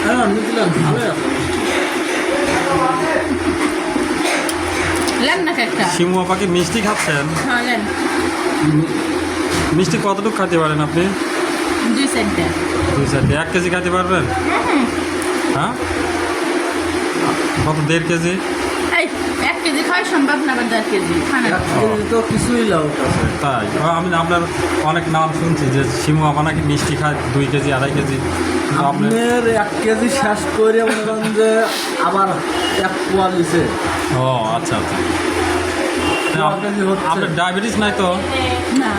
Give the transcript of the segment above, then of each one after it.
হ্যাঁ নিয়েছিলাম ভালো আছে লেন না একটা শিমু আপাকে মিষ্টি খাচ্ছেন? হ্যাঁ লেন মিষ্টি কতটুকু খাইতে পারেন আপনি? 2 সেন্টে 2 1 কেজি খাইতে পারবেন? হ্যাঁ কত 1.5 কেজি? এই 1 কেজি খাওয়া সম্ভব না, আবার 1.5 কেজি খানা এক কেজি তো কিছুই লাভ আছে তাই আমি আপনার অনেক নাম শুনছি যে শিমু আপা নাকি মিষ্টি খায় 2 কেজি 2.5 কেজি। কিন্তু আপনি আপনার 1 কেজি শেষ করে মনে করেন যে আবার 1 পোয়া দিছে ও আচ্ছা আচ্ছা। 1 কেজি হচ্ছে আপনার ডায়াবেটিস নাই তো? না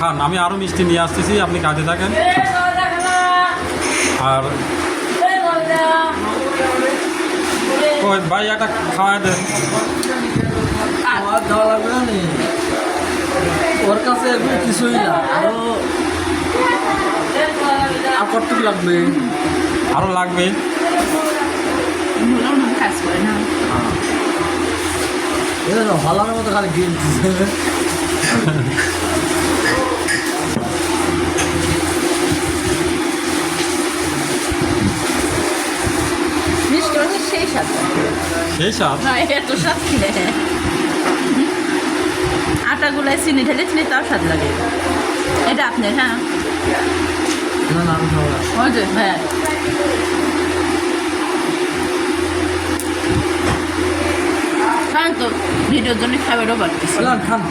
খান, আমি আরও মিষ্টি নিয়ে আসতেছি, আপনি কাজে থাকেন। আর ওই ভাই একটা খাওয়া দেন। খাওয়া দাওয়া লাগবে না নি ওর কাছে এগুলো কিছুই না আরো আর কতটুকু লাগবে আরও লাগবে? হলো না কাজ করে না এটা হলার মতো খালি গেম দিচ্ছে মিষ্টি হচ্ছে সেই স্বাদ সেই স্বাদ? না এত স্বাদ খিলে আটা গুলায় চিনি ঢেলে চিনি তাও স্বাদ লাগে। এটা আপনার? হ্যাঁ না না আমি খাবো না ওই যে হ্যাঁ খান তো ভিডিওর জন্য খাবারও বাড়তেছে। খান